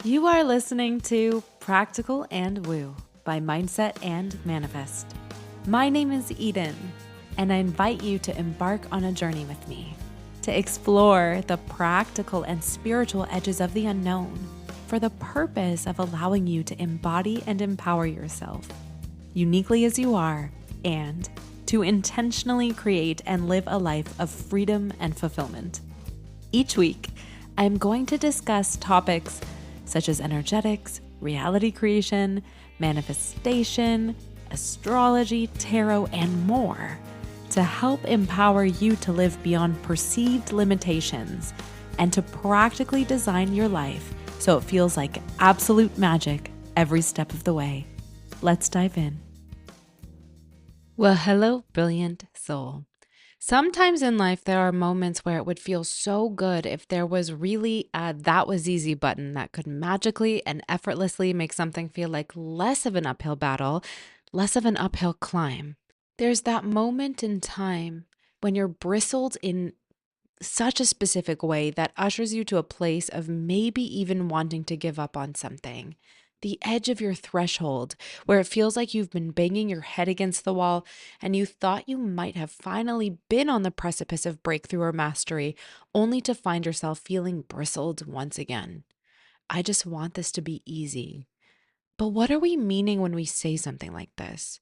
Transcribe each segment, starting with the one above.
You are listening to Practical and Woo by Mindset and Manifest. My name is Eden, and I invite you to embark on a journey with me to explore the practical and spiritual edges of the unknown for the purpose of allowing you to embody and empower yourself uniquely as you are and to intentionally create and live a life of freedom and fulfillment. Each week, I am going to discuss topics such as energetics, reality creation, manifestation, astrology, tarot, and more to help empower you to live beyond perceived limitations and to practically design your life so it feels like absolute magic every step of the way. Let's dive in. Well, hello, brilliant soul. Sometimes in life, there are moments where it would feel so good if there was really a that was easy button that could magically and effortlessly make something feel like less of an uphill battle, less of an uphill climb. There's that moment in time when you're bristled in such a specific way that ushers you to a place of maybe even wanting to give up on something. The edge of your threshold, where it feels like you've been banging your head against the wall and you thought you might have finally been on the precipice of breakthrough or mastery, only to find yourself feeling bristled once again. I just want this to be easy. But what are we meaning when we say something like this?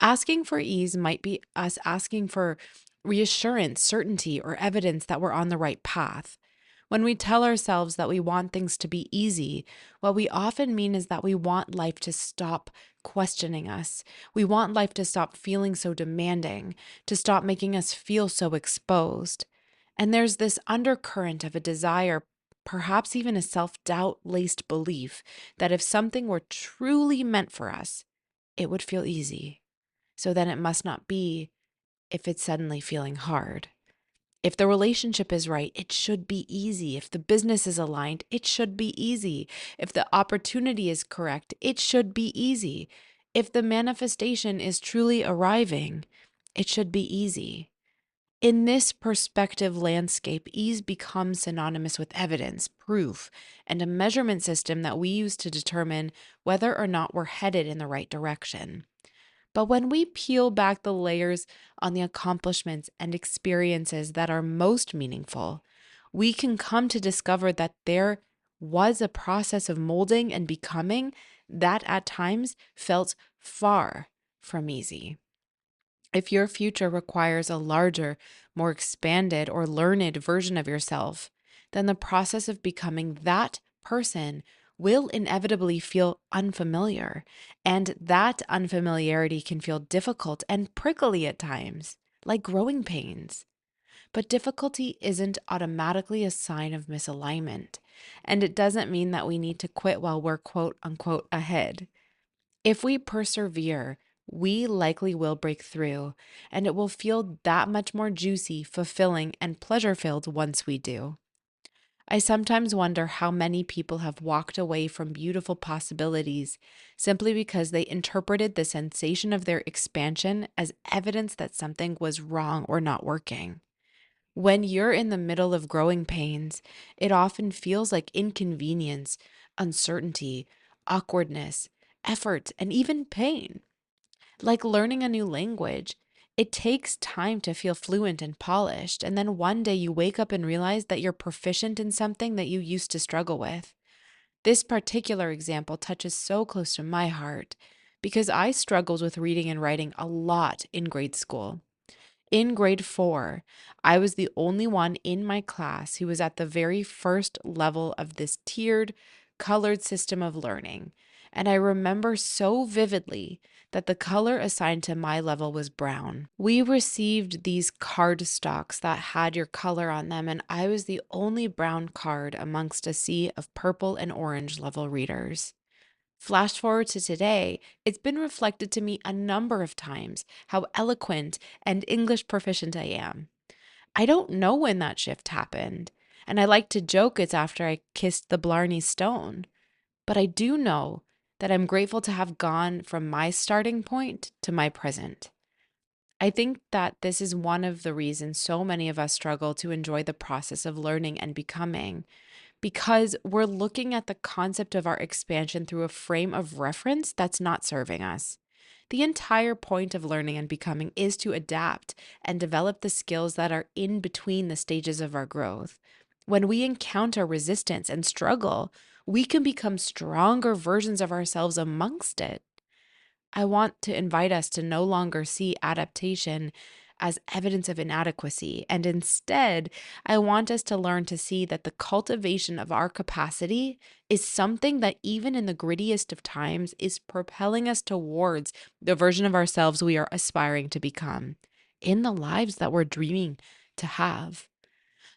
Asking for ease might be us asking for reassurance, certainty, or evidence that we're on the right path. When we tell ourselves that we want things to be easy, what we often mean is that we want life to stop questioning us. We want life to stop feeling so demanding, to stop making us feel so exposed. And there's this undercurrent of a desire, perhaps even a self-doubt laced belief that if something were truly meant for us, it would feel easy. So then it must not be if it's suddenly feeling hard. If the relationship is right, it should be easy. If the business is aligned, it should be easy. If the opportunity is correct, it should be easy. If the manifestation is truly arriving, it should be easy. In this perspective landscape, ease becomes synonymous with evidence, proof, and a measurement system that we use to determine whether or not we're headed in the right direction. But when we peel back the layers on the accomplishments and experiences that are most meaningful, we can come to discover that there was a process of molding and becoming that at times felt far from easy. If your future requires a larger, more expanded, or learned version of yourself, then the process of becoming that person will inevitably feel unfamiliar. And that unfamiliarity can feel difficult and prickly at times, like growing pains. But difficulty isn't automatically a sign of misalignment. And it doesn't mean that we need to quit while we're quote unquote ahead. If we persevere, we likely will break through, and it will feel that much more juicy, fulfilling, and pleasure filled once we do. I sometimes wonder how many people have walked away from beautiful possibilities simply because they interpreted the sensation of their expansion as evidence that something was wrong or not working. When you're in the middle of growing pains, it often feels like inconvenience, uncertainty, awkwardness, effort, and even pain. Like learning a new language, it takes time to feel fluent and polished, and then one day you wake up and realize that you're proficient in something that you used to struggle with. This particular example touches so close to my heart because I struggled with reading and writing a lot in grade school. In grade 4, I was the only one in my class who was at the very first level of this tiered, colored system of learning. And I remember so vividly that the color assigned to my level was brown. We received these card stocks that had your color on them, and I was the only brown card amongst a sea of purple and orange level readers. Flash forward to today, it's been reflected to me a number of times how eloquent and English proficient I am. I don't know when that shift happened, and I like to joke it's after I kissed the Blarney Stone. But I do know that I'm grateful to have gone from my starting point to my present. I think that this is one of the reasons so many of us struggle to enjoy the process of learning and becoming because we're looking at the concept of our expansion through a frame of reference that's not serving us. The entire point of learning and becoming is to adapt and develop the skills that are in between the stages of our growth. When we encounter resistance and struggle, we can become stronger versions of ourselves amongst it. I want to invite us to no longer see adaptation as evidence of inadequacy. And instead, I want us to learn to see that the cultivation of our capacity is something that, even in the grittiest of times, is propelling us towards the version of ourselves we are aspiring to become in the lives that we're dreaming to have.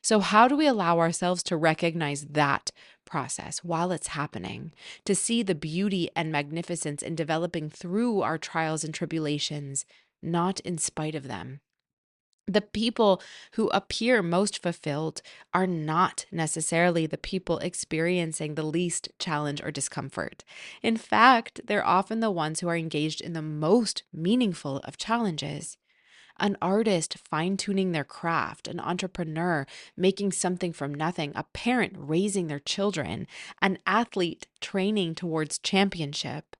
So, how do we allow ourselves to recognize that process while it's happening, to see the beauty and magnificence in developing through our trials and tribulations, not in spite of them? The people who appear most fulfilled are not necessarily the people experiencing the least challenge or discomfort. In fact, they're often the ones who are engaged in the most meaningful of challenges. An artist fine tuning their craft, an entrepreneur making something from nothing, a parent raising their children, an athlete training towards championship.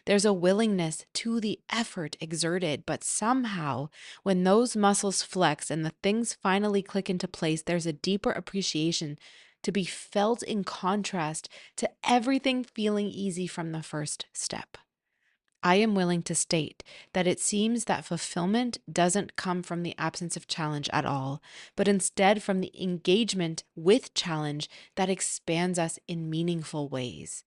There's a willingness to the effort exerted, but somehow, when those muscles flex and the things finally click into place, there's a deeper appreciation to be felt in contrast to everything feeling easy from the first step. I am willing to state that it seems that fulfillment doesn't come from the absence of challenge at all, but instead from the engagement with challenge that expands us in meaningful ways.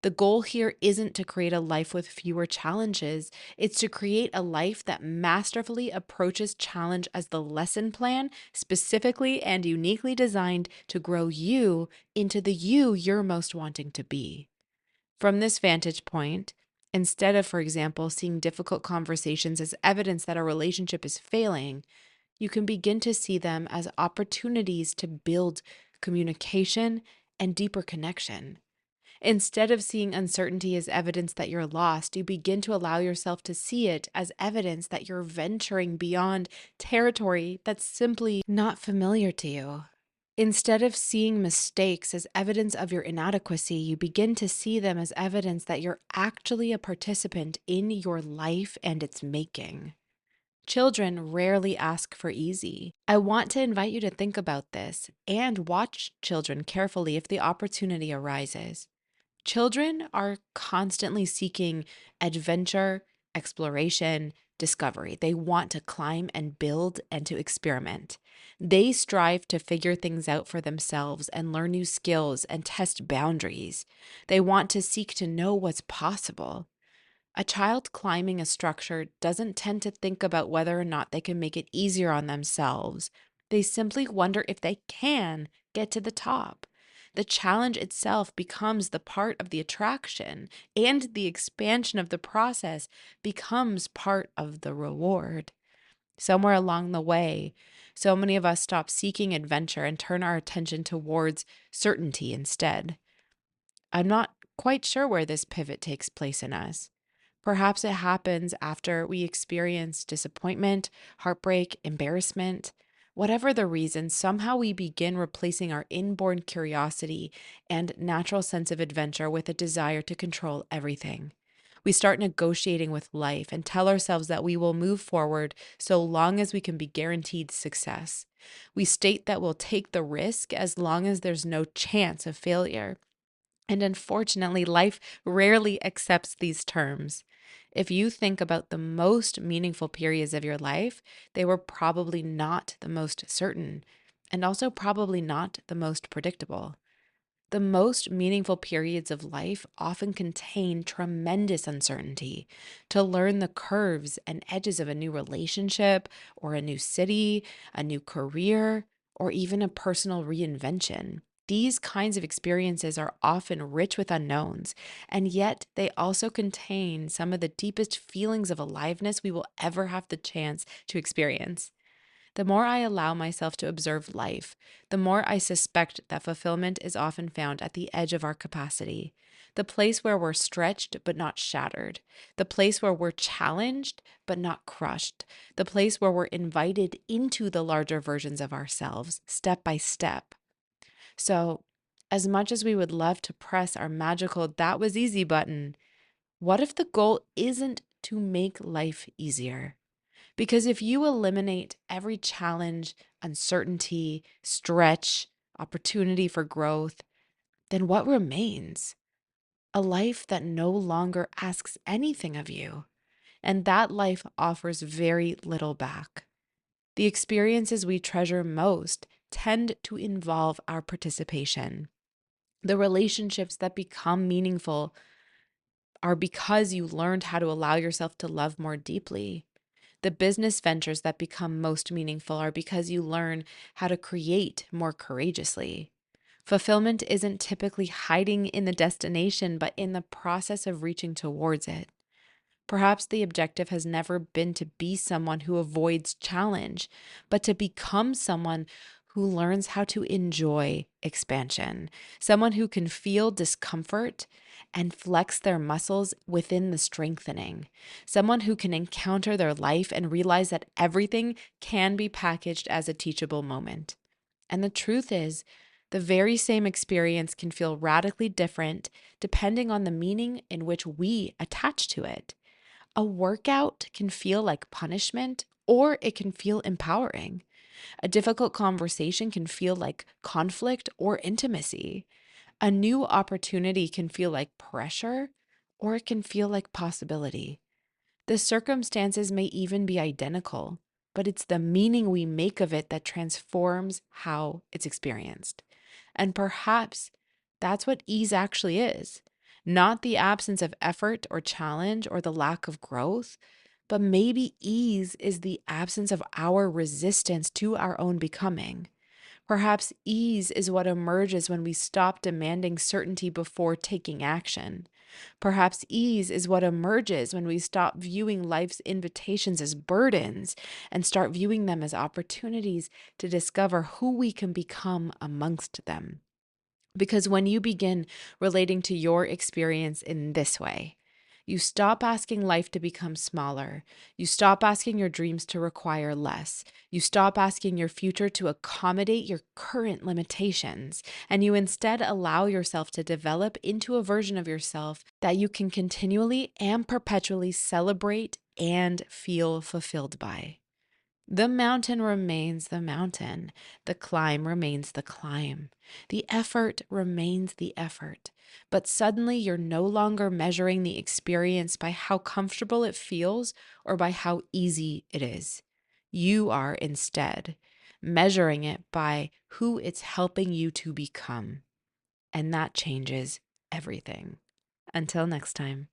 The goal here isn't to create a life with fewer challenges, it's to create a life that masterfully approaches challenge as the lesson plan, specifically and uniquely designed to grow you into the you you're most wanting to be. From this vantage point, instead of, for example, seeing difficult conversations as evidence that a relationship is failing, you can begin to see them as opportunities to build communication and deeper connection. Instead of seeing uncertainty as evidence that you're lost, you begin to allow yourself to see it as evidence that you're venturing beyond territory that's simply not familiar to you. Instead of seeing mistakes as evidence of your inadequacy, you begin to see them as evidence that you're actually a participant in your life and its making. Children rarely ask for easy. I want to invite you to think about this and watch children carefully if the opportunity arises. Children are constantly seeking adventure, exploration, discovery. They want to climb and build and to experiment. They strive to figure things out for themselves and learn new skills and test boundaries. They want to seek to know what's possible. A child climbing a structure doesn't tend to think about whether or not they can make it easier on themselves. They simply wonder if they can get to the top. The challenge itself becomes the part of the attraction, and the expansion of the process becomes part of the reward. Somewhere along the way, so many of us stop seeking adventure and turn our attention towards certainty instead. I'm not quite sure where this pivot takes place in us. Perhaps it happens after we experience disappointment, heartbreak, embarrassment. Whatever the reason, somehow we begin replacing our inborn curiosity and natural sense of adventure with a desire to control everything. We start negotiating with life and tell ourselves that we will move forward so long as we can be guaranteed success. We state that we'll take the risk as long as there's no chance of failure. And unfortunately, life rarely accepts these terms. If you think about the most meaningful periods of your life, they were probably not the most certain, and also probably not the most predictable. The most meaningful periods of life often contain tremendous uncertainty. To learn the curves and edges of a new relationship, or a new city, a new career, or even a personal reinvention. These kinds of experiences are often rich with unknowns, and yet they also contain some of the deepest feelings of aliveness we will ever have the chance to experience. The more I allow myself to observe life, the more I suspect that fulfillment is often found at the edge of our capacity, the place where we're stretched but not shattered, the place where we're challenged but not crushed, the place where we're invited into the larger versions of ourselves, step by step. So, As much as we would love to press our magical "that was easy" button, what if the goal isn't to make life easier? Because if you eliminate every challenge, uncertainty, stretch, opportunity for growth, then what remains? A life that no longer asks anything of you. And that life offers very little back. The experiences we treasure most tend to involve our participation. The relationships that become meaningful are because you learned how to allow yourself to love more deeply. The business ventures that become most meaningful are because you learn how to create more courageously. Fulfillment isn't typically hiding in the destination, but in the process of reaching towards it. Perhaps the objective has never been to be someone who avoids challenge, but to become someone who learns how to enjoy expansion, someone who can feel discomfort and flex their muscles within the strengthening, someone who can encounter their life and realize that everything can be packaged as a teachable moment. And the truth is, the very same experience can feel radically different depending on the meaning in which we attach to it. A workout can feel like punishment or it can feel empowering. A difficult conversation can feel like conflict or intimacy. A new opportunity can feel like pressure or it can feel like possibility. The circumstances may even be identical, but it's the meaning we make of it that transforms how it's experienced. And perhaps that's what ease actually is, not the absence of effort or challenge or the lack of growth, but maybe ease is the absence of our resistance to our own becoming. Perhaps ease is what emerges when we stop demanding certainty before taking action. Perhaps ease is what emerges when we stop viewing life's invitations as burdens and start viewing them as opportunities to discover who we can become amongst them. Because when you begin relating to your experience in this way, you stop asking life to become smaller. You stop asking your dreams to require less. You stop asking your future to accommodate your current limitations. And you instead allow yourself to develop into a version of yourself that you can continually and perpetually celebrate and feel fulfilled by. The mountain remains the mountain. The climb remains the climb. The effort remains the effort. But suddenly you're no longer measuring the experience by how comfortable it feels or by how easy it is. You are instead measuring it by who it's helping you to become. And that changes everything. Until next time.